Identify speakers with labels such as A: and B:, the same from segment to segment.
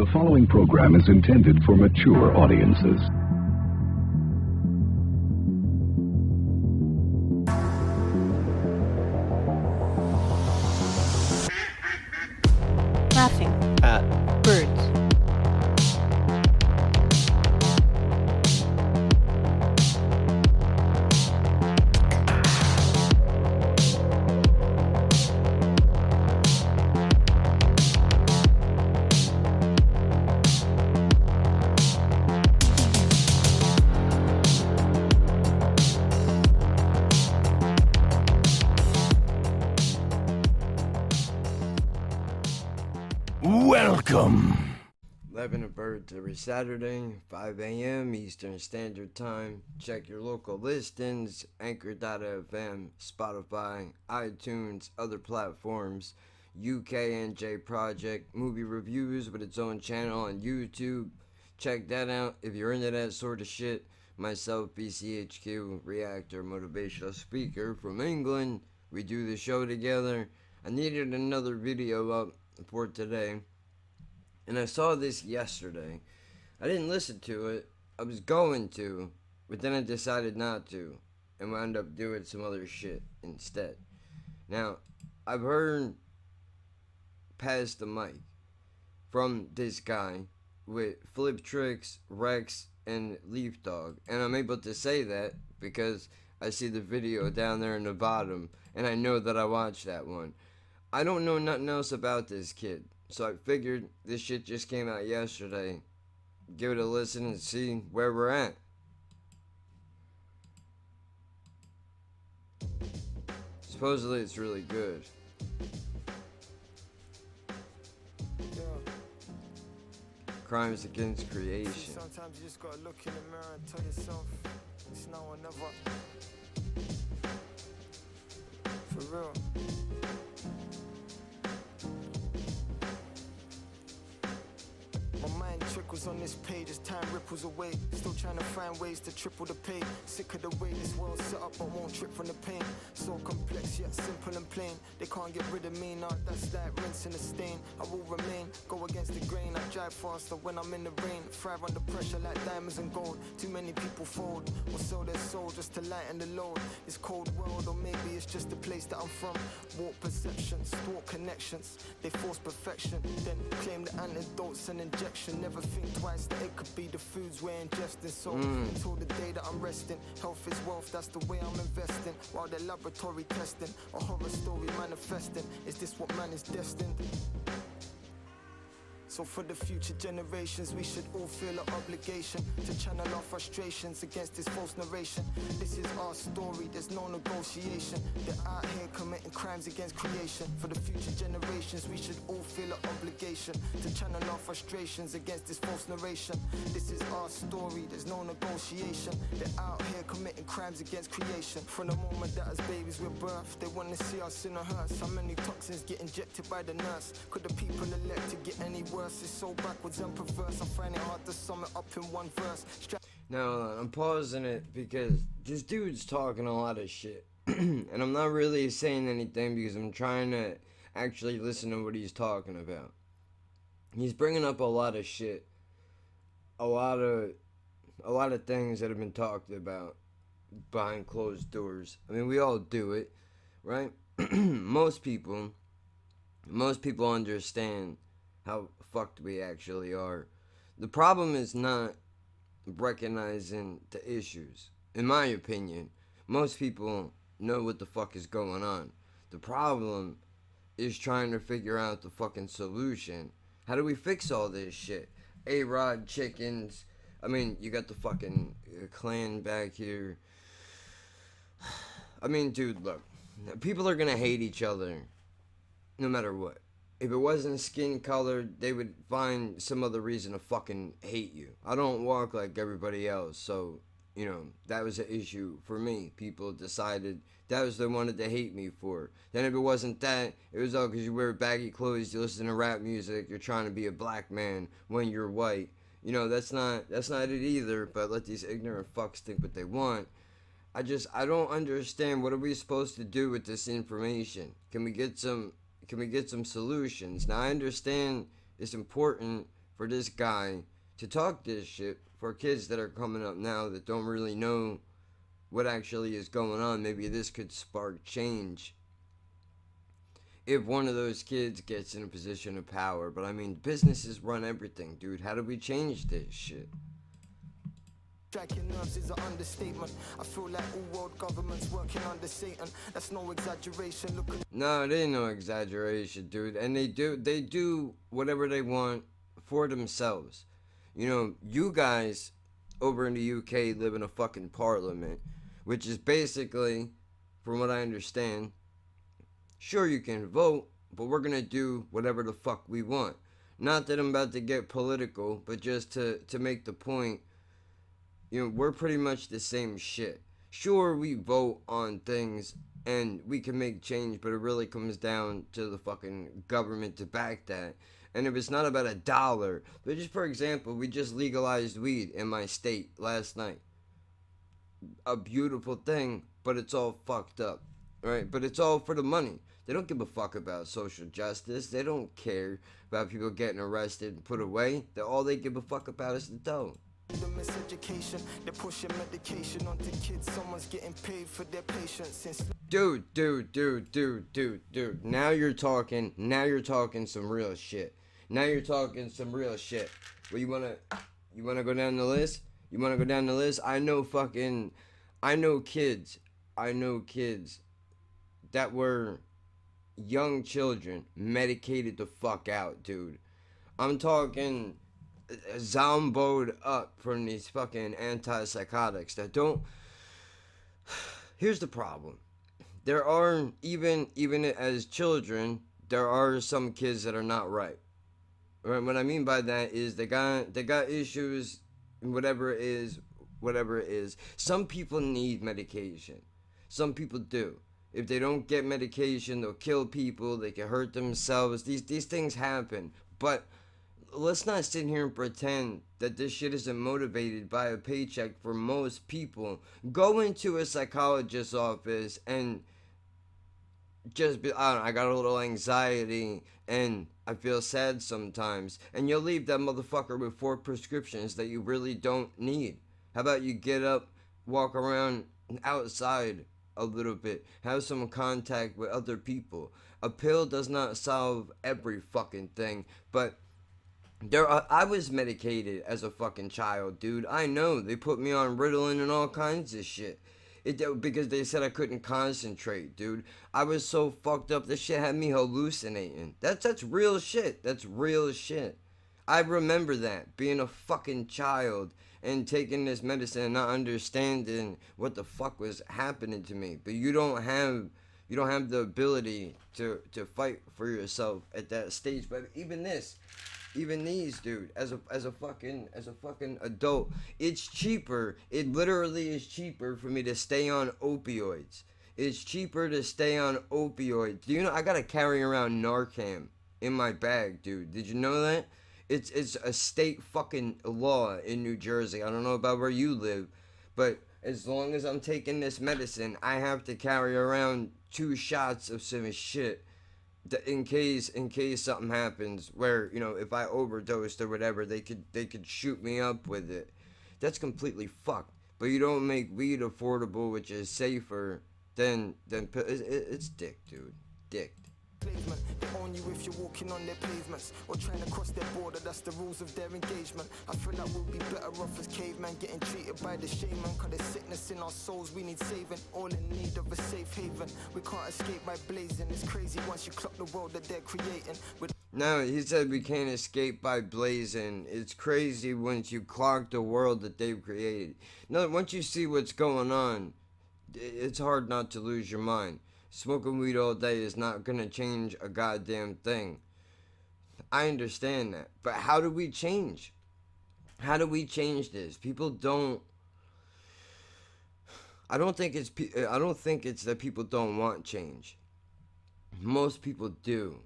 A: The following program is intended for mature audiences.
B: Laughing
C: at
B: birds.
C: Welcome! Laughing at Birds every Saturday, 5 a.m. Eastern Standard Time. Check your local listings, Anchor.fm, Spotify, iTunes, other platforms, UKNJ Project, movie reviews with its own channel on YouTube. Check that out if you're into that sort of shit. Myself, BCHQ, reactor, motivational speaker from England. We do the show together. I needed another video up for today, and I saw this yesterday. I didn't listen to it. I was going to, but then I decided not to, and wound up doing some other shit instead. Now, I've heard Pass the Mic from this guy with Flip Tricks, Rex, and Leaf Dog, and I'm able to say that because I see the video down there in the bottom, and I know that I watched that one. I don't know nothing else about this kid, so I figured this shit just came out yesterday. Give it a listen and see where we're at. Supposedly it's really good. Crimes against creation.
D: Sometimes you just gotta look in the mirror and tell yourself it's now or never. For real. My mind trickles on this page as time ripples away. Still trying to find ways to triple the pay. Sick of the way this world's set up, but won't trip from the pain. So complex yet simple and plain. They can't get rid of me, now that's like rinsing a stain. I will remain, go against the grain. I drive faster when I'm in the rain. Thrive under pressure like diamonds and gold. Too many people fold or sell their soul just to lighten the load. This cold world, or maybe it's just the place that I'm from. Warp perceptions, thought connections. They force perfection, then claim the antidotes and injections. Never think twice that it could be the foods we're ingesting. So until the day that I'm resting, health is wealth, that's the way I'm investing. While they're laboratory testing, a horror story manifesting. Is this what man is destined? So for the future generations, we should all feel an obligation to channel our frustrations against this false narration. This is our story, there's no negotiation. They're out here committing crimes against creation. For the future generations, we should all feel an obligation to channel our frustrations against this false narration. This is our story, there's no negotiation. They're out here committing crimes against creation. From the moment that as babies we're birthed, they want to see us in a hearse. How many toxins get injected by the nurse? Could the people elect to get any worse? It's so backwards and perverse. I find it hard to sum it up in one verse.
C: Now, I'm pausing it because this dude's talking a lot of shit. And I'm not really saying anything because I'm trying to actually listen to what he's talking about. He's bringing up a lot of shit. A lot of things that have been talked about behind closed doors. I mean, we all do it, right? Most people understand how fucked we actually are. The problem is not recognizing the issues. In my opinion, most people know what the fuck is going on. The problem is trying to figure out the fucking solution. How do we fix all this shit? A-Rod chickens. I mean, you got the fucking clan back here. I mean, dude, look. People are gonna hate each other no matter what. If it wasn't skin color, they would find some other reason to fucking hate you. I don't walk like everybody else, so, you know, that was an issue for me. People decided that was what they wanted to hate me for. Then if it wasn't that, it was all because you wear baggy clothes, you listen to rap music, you're trying to be a black man when you're white. You know, that's not it either, but let these ignorant fucks think what they want. I don't understand. What are we supposed to do with this information? Can we get some solutions? Now, I understand it's important for this guy to talk this shit for kids that are coming up now that don't really know what actually is going on. Maybe this could spark change if one of those kids gets in a position of power. But I mean, businesses run everything, dude. How do we change this shit?
D: Striking nerves is an understatement. I feel like all world governments working under Satan. That's no exaggeration. Look at
C: No, it ain't no exaggeration, dude. And they do whatever they want for themselves. You know, you guys over in the UK live in a fucking parliament, which is basically, from what I understand, sure you can vote, but we're gonna do whatever the fuck we want. Not that I'm about to get political, but just to make the point, you know, we're pretty much the same shit. Sure, we vote on things and we can make change, but it really comes down to the fucking government to back that. And if it's not about $1, but just for example, we just legalized weed in my state last night. A beautiful thing, but it's all fucked up, right? But it's all for the money. They don't give a fuck about social justice. They don't care about people getting arrested and put away. All they give a fuck about is the dough.
D: the miseducation. They're pushing medication onto kids. Someone's getting paid for their patience. Since
C: Dude. Now you're talking some real shit. Well, you wanna go down the list? I know kids that were young children medicated the fuck out, dude. I'm talking zomboed up from these fucking antipsychotics that don't. Here's the problem. There are, even as children, there are some kids that are not right. Right? What I mean by that is they got issues, whatever it is. Some people need medication. Some people do. If they don't get medication, they'll kill people, they can hurt themselves. These things happen. But let's not sit here and pretend that this shit isn't motivated by a paycheck for most people. Go into a psychologist's office and just be, I don't know, I got a little anxiety and I feel sad sometimes. And you'll leave that motherfucker with 4 prescriptions that you really don't need. How about you get up, walk around outside a little bit, have some contact with other people. A pill does not solve every fucking thing, but I was medicated as a fucking child, dude. I know, they put me on Ritalin and all kinds of shit. Because they said I couldn't concentrate, dude. I was so fucked up, this shit had me hallucinating. That's real shit. That's real shit. I remember that, being a fucking child and taking this medicine and not understanding what the fuck was happening to me. But you don't have the ability to fight for yourself at that stage. But even these, dude, as a fucking adult, it's cheaper. It literally is cheaper for me to stay on opioids. It's cheaper to stay on opioids. Do you know I gotta carry around Narcan in my bag, dude? Did you know that? It's a state fucking law in New Jersey. I don't know about where you live, but as long as I'm taking this medicine, I have to carry around 2 shots of some shit. In case something happens where, you know, if I overdosed or whatever, they could shoot me up with it. That's completely fucked. But you don't make weed affordable, which is safer than it's dick, dude. Dick.
D: They own you if you're walking on their pavements or trying to cross their border. That's the rules of their engagement. I feel like we'll be better off as cavemen, getting treated by the shaman. Cause there's sickness in our souls we need saving, all in need of a safe haven. We can't escape by blazing. It's crazy once you clock the world that they're creating.
C: No, he said we can't escape by blazing. It's crazy once you clock the world that they've created. No, once you see what's going on, it's hard not to lose your mind. Smoking weed all day is not gonna change a goddamn thing. I understand that. But how do we change? How do we change this? People don't... I don't think it's that people don't want change. Most people do.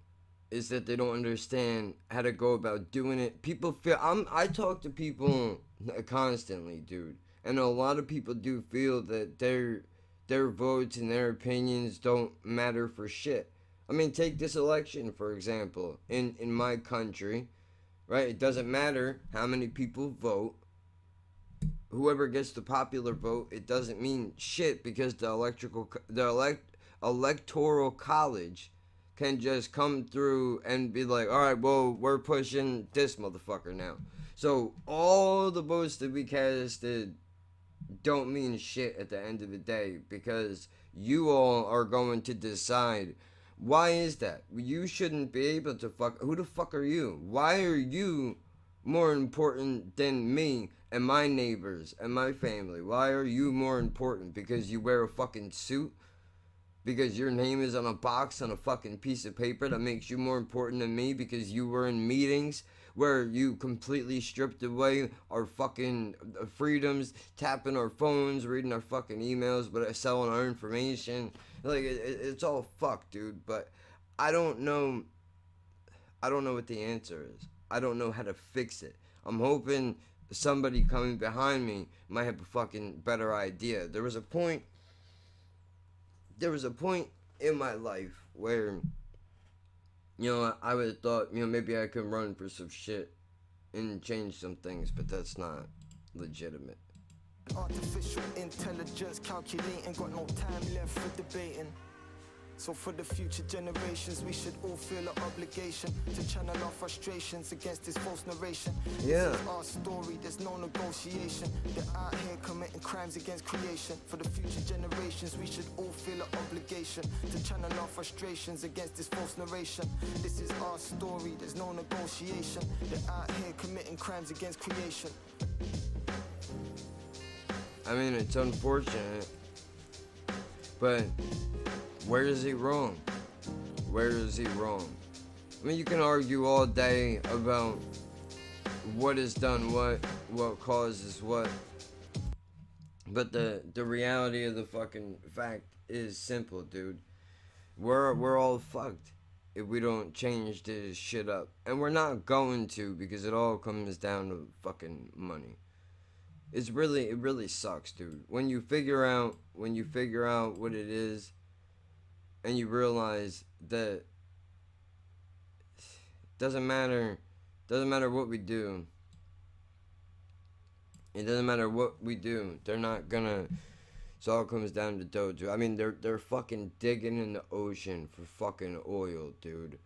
C: It's that they don't understand how to go about doing it. People feel... I talk to people constantly, dude. And a lot of people do feel that their votes and their opinions don't matter for shit. I mean, take this election, for example. In my country, right? It doesn't matter how many people vote. Whoever gets the popular vote, it doesn't mean shit because electoral college can just come through and be like, all right, well, we're pushing this motherfucker now. So all the votes that we casted don't mean shit at the end of the day because you all are going to decide. Why is that? You shouldn't be able to fuck. Who the fuck are you? Why are you more important than me and my neighbors and my family? Why are you more important? Because you wear a fucking suit? Because your name is on a box on a fucking piece of paper that makes you more important than me because you were in meetings where you completely stripped away our fucking freedoms, tapping our phones, reading our fucking emails, but selling our information. Like, it's all fucked, dude. But I don't know. I don't know what the answer is. I don't know how to fix it. I'm hoping somebody coming behind me might have a fucking better idea. There was a point in my life where, I would have thought, maybe I could run for some shit and change some things, but that's not legitimate.
D: Artificial intelligence calculating, got no time left for debating. So for the future generations, we should all feel an obligation to channel our frustrations against this false narration.
C: Yeah.
D: This is our story, there's no negotiation. They're out here committing crimes against creation. For the future generations, we should all feel an obligation to channel our frustrations against this false narration. This is our story, there's no negotiation. They're out here committing crimes against creation.
C: I mean, it's unfortunate, but where is he wrong? Where is he wrong? I mean, you can argue all day about what is done what causes what, but the reality of the fucking fact is simple, dude. We're all fucked if we don't change this shit up, and we're not going to because it all comes down to fucking money. It really sucks, dude. When you figure out what it is, and you realize that doesn't matter what we do. It doesn't matter what we do. They're not gonna. It all comes down to dojo. I mean, they're fucking digging in the ocean for fucking oil, dude.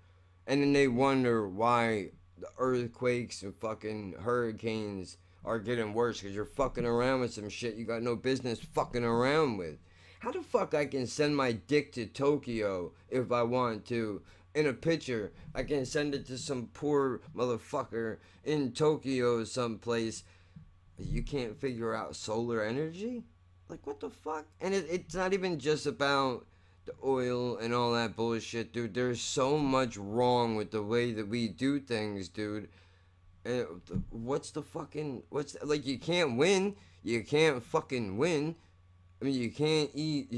C: And then they wonder why the earthquakes and fucking hurricanes are getting worse because you're fucking around with some shit you got no business fucking around with. How the fuck I can send my dick to Tokyo if I want to? In a picture, I can send it to some poor motherfucker in Tokyo someplace. You can't figure out solar energy? Like, what the fuck? And it's not even just about the oil and all that bullshit, dude. There's so much wrong with the way that we do things, dude. And like, you can't win. You can't fucking win. I mean, you can't eat,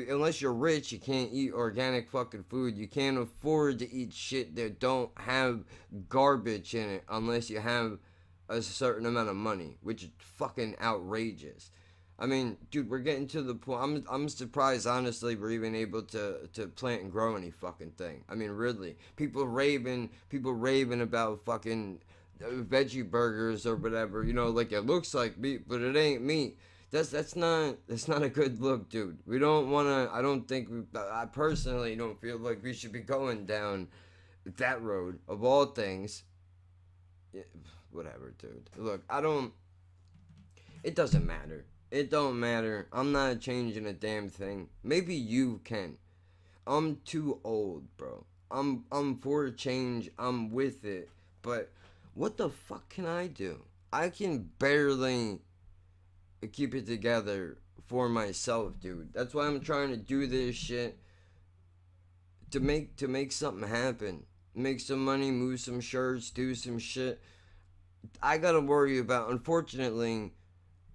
C: unless you're rich, you can't eat organic fucking food. You can't afford to eat shit that don't have garbage in it unless you have a certain amount of money, which is fucking outrageous. I mean, dude, we're getting to the point. I'm surprised, honestly, we're even able to plant and grow any fucking thing. I mean, really, people raving about fucking veggie burgers or whatever. Like, it looks like meat, but it ain't meat. That's not a good look, dude. We don't want to. I personally don't feel like we should be going down that road of all things. Yeah, whatever, dude. Look, it doesn't matter. It don't matter. I'm not changing a damn thing. Maybe you can. I'm too old, bro. I'm for change. I'm with it. But what the fuck can I do? I can barely keep it together for myself, dude. That's why I'm trying to do this shit to make something happen. Make some money, move some shirts, do some shit. I gotta worry about, unfortunately,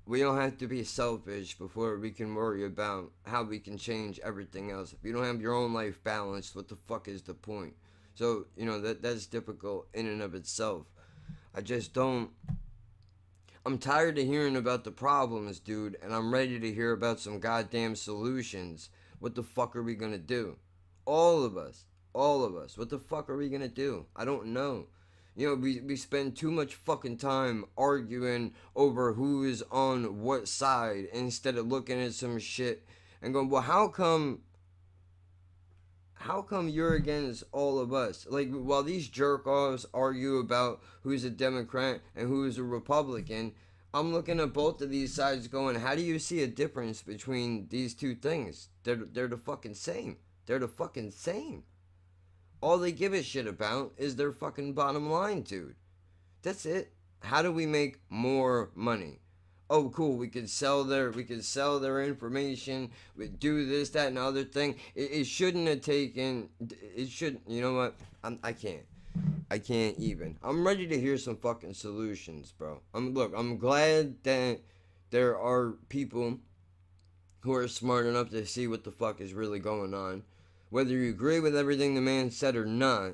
C: we don't have to be selfish before we can worry about how we can change everything else. If you don't have your own life balanced, what the fuck is the point? So, that's difficult in and of itself. I just don't. I'm tired of hearing about the problems, dude, and I'm ready to hear about some goddamn solutions. What the fuck are we gonna do? All of us. What the fuck are we gonna do? I don't know. You know, we spend too much fucking time arguing over who is on what side instead of looking at some shit and going, well, how come you're against all of us? Like, while these jerk offs argue about who's a Democrat and who's a Republican, I'm looking at both of these sides going, how do you see a difference between these two things? They're the fucking same. They're the fucking same. All they give a shit about is their fucking bottom line, dude. That's it. How do we make more money? Oh, cool. We could sell their information. We do this, that, and other thing. It shouldn't have taken. It should. You know what? I can't. I can't even. I'm ready to hear some fucking solutions, bro. I'm glad that there are people who are smart enough to see what the fuck is really going on. Whether you agree with everything the man said or not,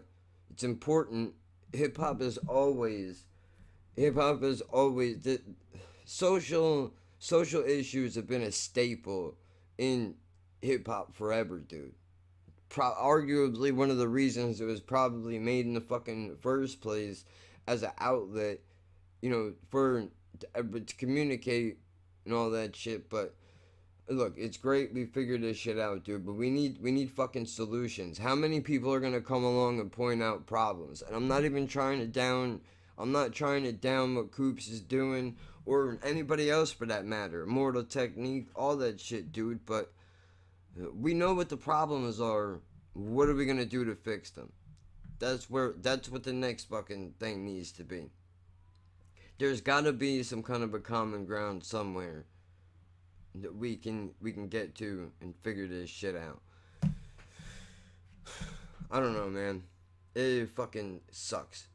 C: it's important. Hip hop is always. The social issues have been a staple in hip hop forever, dude. Arguably one of the reasons it was probably made in the fucking first place as an outlet, you know, for to communicate and all that shit. But look, it's great we figured this shit out, dude, but we need fucking solutions. How many people are gonna come along and point out problems? And I'm not trying to down what Coops is doing or anybody else for that matter. Mortal Technique, all that shit, dude, but we know what the problems are. What are we gonna do to fix them? That's what the next fucking thing needs to be. There's gotta be some kind of a common ground somewhere that we can get to and figure this shit out. I don't know, man. It fucking sucks.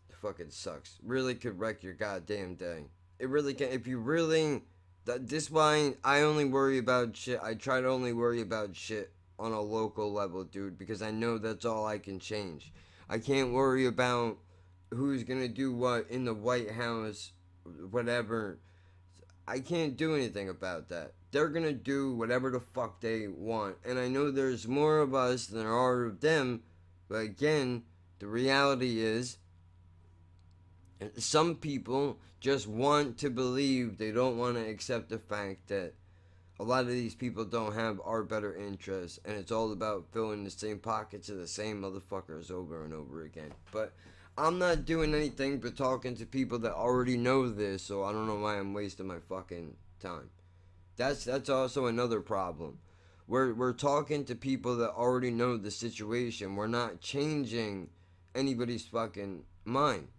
C: It fucking sucks. Really could wreck your goddamn day. It really can. If you really... This why I only worry about shit. I try to only worry about shit on a local level, dude, because I know that's all I can change. I can't worry about who's gonna do what in the White House, whatever. I can't do anything about that. They're gonna do whatever the fuck they want. And I know there's more of us than there are of them, but again, the reality is some people just want to believe. They don't want to accept the fact that a lot of these people don't have our better interests, and it's all about filling the same pockets of the same motherfuckers over and over again. But I'm not doing anything but talking to people that already know this, so I don't know why I'm wasting my fucking time. That's also another problem. We're talking to people that already know the situation. We're not changing anybody's fucking mind.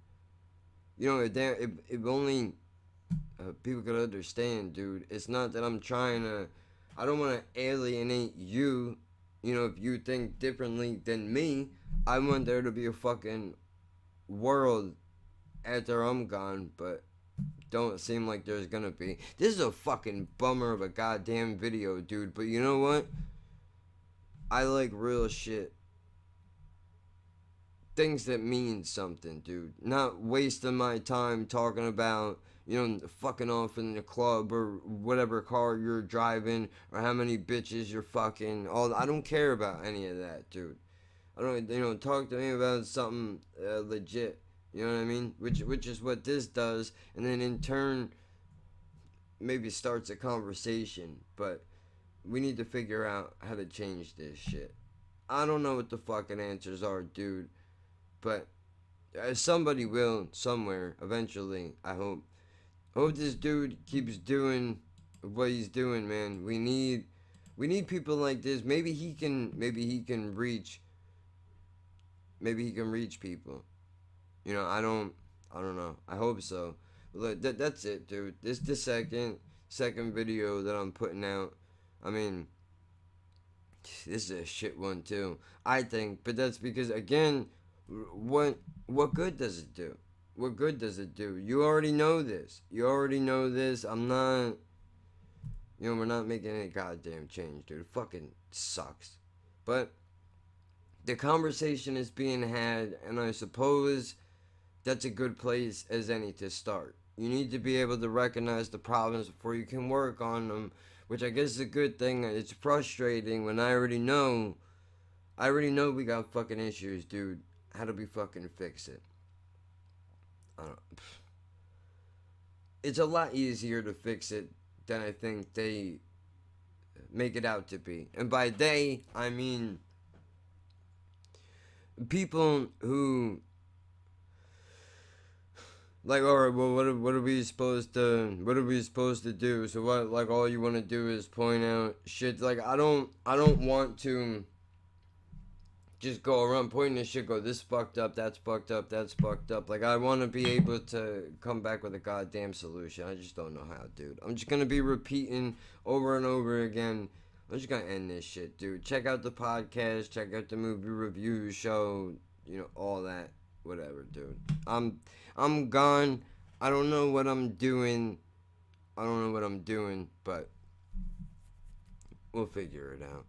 C: You know, if only people could understand, dude. It's not that I'm trying to... I don't want to alienate you. You know, if you think differently than me, I want there to be a fucking world after I'm gone, but don't seem like there's gonna be. This is a fucking bummer of a goddamn video, dude, but you know what? I like real shit. Things that mean something, dude. Not wasting my time talking about, you know, fucking off in the club or whatever car you're driving or how many bitches you're fucking. I don't care about any of that, dude. I don't, you know, talk to me about something legit. You know what I mean? Which is what this does, and then in turn, maybe starts a conversation. But we need to figure out how to change this shit. I don't know what the fucking answers are, dude. But somebody will somewhere eventually. I hope. Hope this dude keeps doing what he's doing, man. We need people like this. Maybe he can reach. Maybe he can reach people. You know, I don't know. I hope so. But look, that's it, dude. This is the second video that I'm putting out. I mean, this is a shit one too, I think. But that's because, again, what good does it do? What good does it do? You already know this. I'm not... You know, we're not making any goddamn change, dude. It fucking sucks. But the conversation is being had, and I suppose that's a good place as any to start. You need to be able to recognize the problems before you can work on them, which I guess is a good thing. It's frustrating when I already know we got fucking issues, dude. How do we fucking fix it? It's a lot easier to fix it than I think they make it out to be. And by they, I mean people who, like, all right, well, what are we supposed to do? So what, like, all you want to do is point out shit. Like, I don't want to just go around pointing this shit, go, this fucked up, that's fucked up, that's fucked up. Like, I want to be able to come back with a goddamn solution. I just don't know how, dude. I'm just gonna be repeating over and over again. I'm just gonna end this shit, dude. Check out the podcast, check out the movie review show, you know, all that, whatever, dude. I'm gone. I don't know what I'm doing. But we'll figure it out.